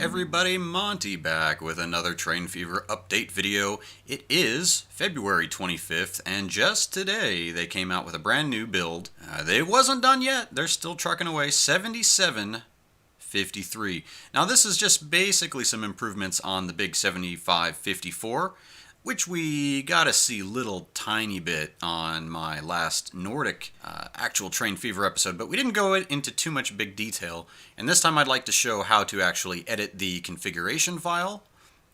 everybody, Monty back with another Train Fever update video. It is February 25th, and just today they came out with a brand new build. They wasn't done yet, they're still trucking away. 7753. Now this is just basically some improvements on the big 7554, which we got to see little tiny bit on my last Nordic actual Train Fever episode, but we didn't go into too much big detail. And this time I'd like to show how to actually edit the configuration file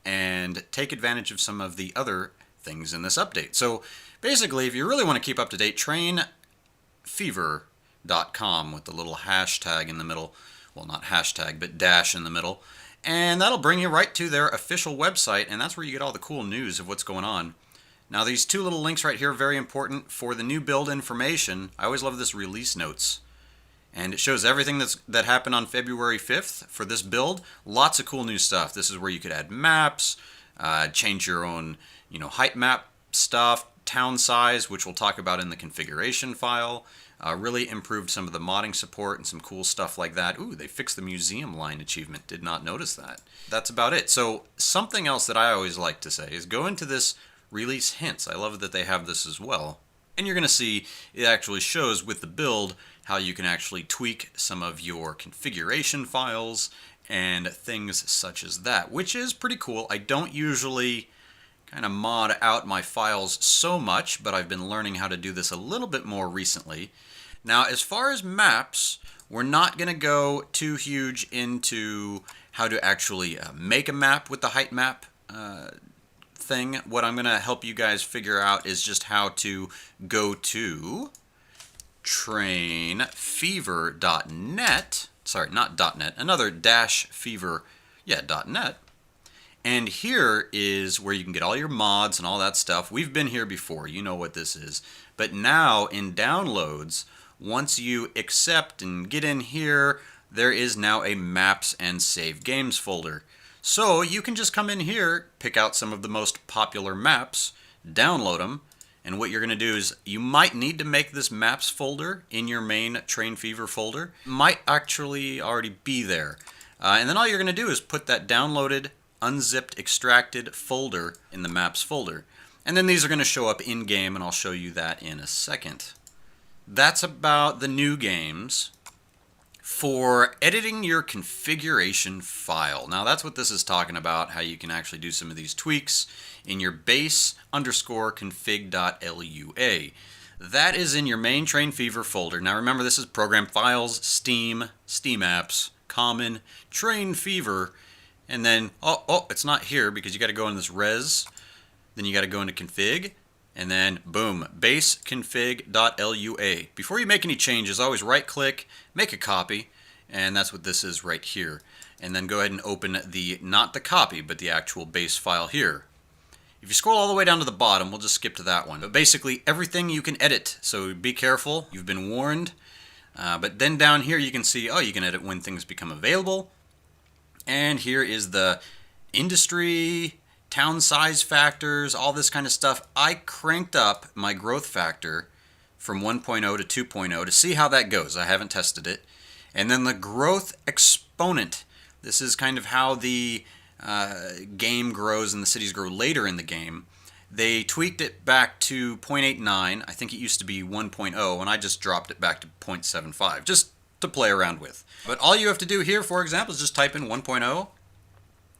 and take advantage of some of the other things in this update. So basically, if you really want to keep up to date, trainfever.com with the little hashtag in the middle, well, not hashtag, but dash in the middle. And that'll bring you right to their official website, and that's where you get all the cool news of what's going on. Now, these two little links right here are very important for the new build information. I always love this release notes. And it shows everything that happened on February 5th for this build. Lots of cool new stuff. This is where you could add maps, change your own, height map stuff, town size, which we'll talk about in the configuration file. Really improved some of the modding support and some cool stuff like that. Ooh, they fixed the museum line achievement. Did not notice that. That's about it. So something else that I always like to say is go into this release hints. I love that they have this as well. And you're going to see it actually shows with the build how you can actually tweak some of your configuration files and things such as that, which is pretty cool. I don't usually kind of mod out my files so much, but I've been learning how to do this a little bit more recently. Now, as far as maps, we're not going to go too huge into how to actually make a map with the height map thing. What I'm going to help you guys figure out is just how to go to trainfever.net. Sorry, not .net, another -fever, .net. And here is where you can get all your mods and all that stuff. We've been here before, you know what this is. But now in downloads, once you accept and get in here, there is now a maps and save games folder. So you can just come in here, pick out some of the most popular maps, download them, and what you're going to do is you might need to make this maps folder in your main Train Fever folder. Might actually already be there. And then all you're going to do is put that downloaded, unzipped, extracted folder in the maps folder. And then these are going to show up in game, and I'll show you that in a second. That's about the new games. For editing your configuration file. Now that's what this is talking about, how you can actually do some of these tweaks in your base_config.lua. That is in your main Train Fever folder. Now remember, this is program files, Steam, Steam apps, common, Train Fever, and then, it's not here because you got to go in this res, then you got to go into config, and then boom, base_config.lua. Before you make any changes, always right click, make a copy, and that's what this is right here. And then go ahead and open not the copy, but the actual base file here. If you scroll all the way down to the bottom, we'll just skip to that one. But basically everything you can edit, so be careful, you've been warned. But then down here you can see, you can edit when things become available. And here is the industry, town size factors, all this kind of stuff. I cranked up my growth factor from 1.0 to 2.0 to see how that goes. I haven't tested it. And then the growth exponent. This is kind of how the game grows and the cities grow later in the game. They tweaked it back to 0.89. I think it used to be 1.0, and I just dropped it back to 0.75, just to play around with. But all you have to do here, for example, is just type in 1.0,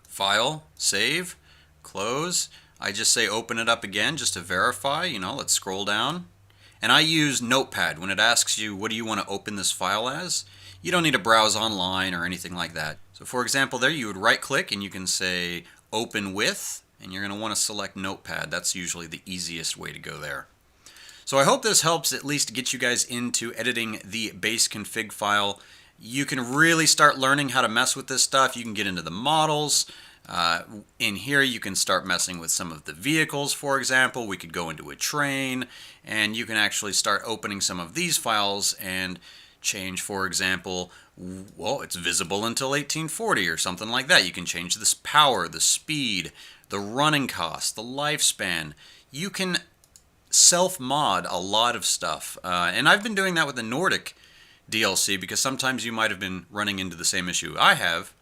file, save, close. I just say open it up again just to verify. Let's scroll down. And I use Notepad. When it asks you, what do you want to open this file as? You don't need to browse online or anything like that. So for example, there you would right click and you can say open with, and you're going to want to select Notepad. That's usually the easiest way to go there. So I hope this helps at least get you guys into editing the base config file. You can really start learning how to mess with this stuff. You can get into the models. In here you can start messing with some of the vehicles, for example. We could go into a train, and you can actually start opening some of these files and change, for example, it's visible until 1840 or something like that. You can change this power, the speed, the running cost, the lifespan. You can self-mod a lot of stuff. And I've been doing that with the Nordic DLC because sometimes you might have been running into the same issue I have.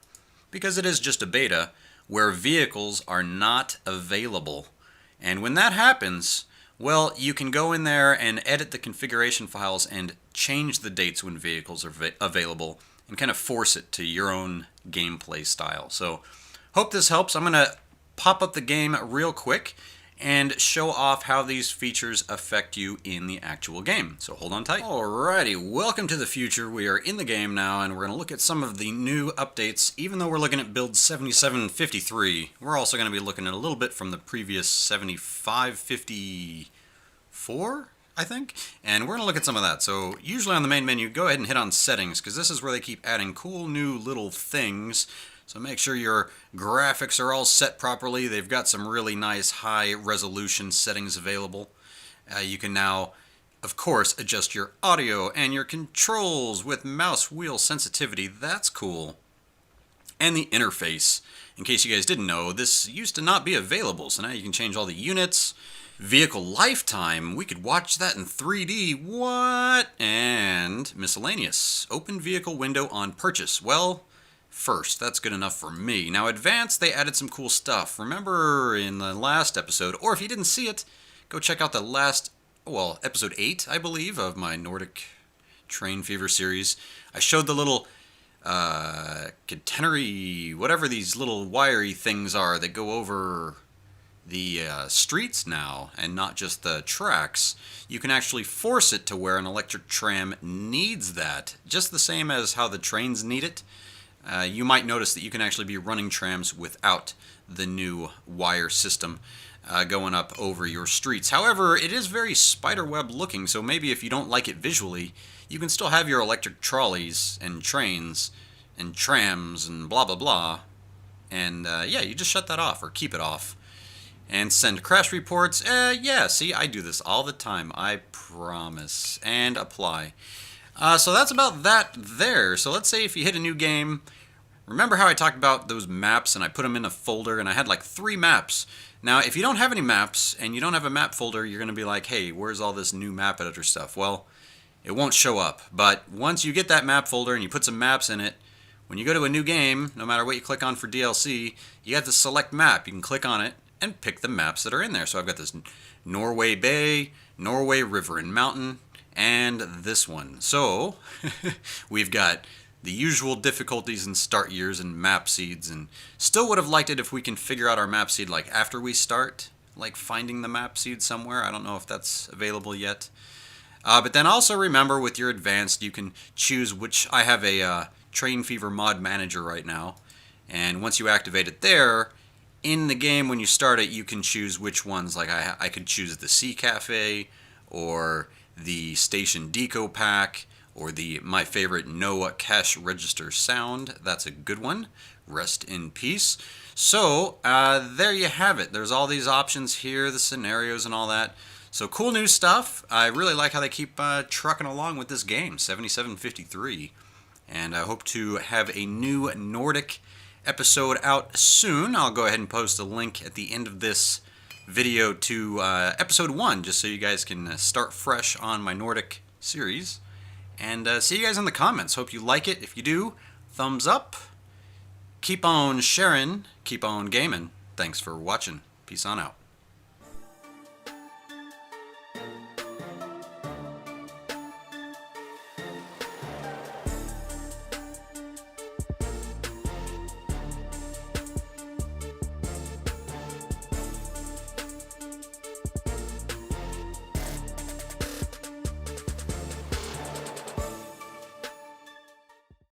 because it is just a beta, where vehicles are not available. And when that happens, well, you can go in there and edit the configuration files and change the dates when vehicles are available and kind of force it to your own gameplay style. So, hope this helps. I'm going to pop up the game real quick and show off how these features affect you in the actual game. So hold on tight. Alrighty, welcome to the future. We are in the game now, and we're going to look at some of the new updates. Even though we're looking at build 7753, we're also going to be looking at a little bit from the previous 7554, I think. And we're going to look at some of that. So usually on the main menu, go ahead and hit on settings, because this is where they keep adding cool new little things. So make sure your graphics are all set properly. They've got some really nice high resolution settings available. You can now, of course, adjust your audio and your controls with mouse wheel sensitivity. That's cool. And the interface. In case you guys didn't know, this used to not be available. So now you can change all the units. Vehicle lifetime. We could watch that in 3D. What? And miscellaneous. Open vehicle window on purchase. Well, first, that's good enough for me. Now, advanced, they added some cool stuff. Remember in the last episode, or if you didn't see it, go check out the last, well, episode 8, I believe, of my Nordic Train Fever series. I showed the little catenary, whatever these little wiry things are that go over the streets now, and not just the tracks. You can actually force it to where an electric tram needs that, just the same as how the trains need it. You might notice that you can actually be running trams without the new wire system going up over your streets. However, it is very spiderweb looking, so maybe if you don't like it visually, you can still have your electric trolleys and trains and trams and blah blah blah. And yeah, you just shut that off or keep it off. And send crash reports. Yeah, see, I do this all the time. I promise. And apply. So that's about that there. So let's say if you hit a new game, remember how I talked about those maps and I put them in a folder and I had like 3 maps. Now, if you don't have any maps and you don't have a map folder, you're going to be like, hey, where's all this new map editor stuff? Well, it won't show up. But once you get that map folder and you put some maps in it, when you go to a new game, no matter what you click on for DLC, you have to select map. You can click on it and pick the maps that are in there. So I've got this Norway Bay, Norway River and Mountain, and this one. So we've got the usual difficulties in start years and map seeds, and still would have liked it if we can figure out our map seed like after we start, like finding the map seed somewhere. I don't know if that's available yet. But then also remember with your advanced, you can choose which. I have a Train Fever mod manager right now, and once you activate it there, in the game when you start it, you can choose which ones. Like I could choose the Sea Cafe, or the Station Deco Pack, or the my favorite No Cash Register Sound. That's a good one. Rest in peace. So there you have it. There's all these options here, the scenarios and all that. So cool new stuff. I really like how they keep trucking along with this game, 7753. And I hope to have a new Nordic episode out soon. I'll go ahead and post a link at the end of this video to episode 1, just so you guys can start fresh on my Nordic series. And see you guys in the comments. Hope you like it. If you do, thumbs up. Keep on sharing. Keep on gaming. Thanks for watching. Peace on out.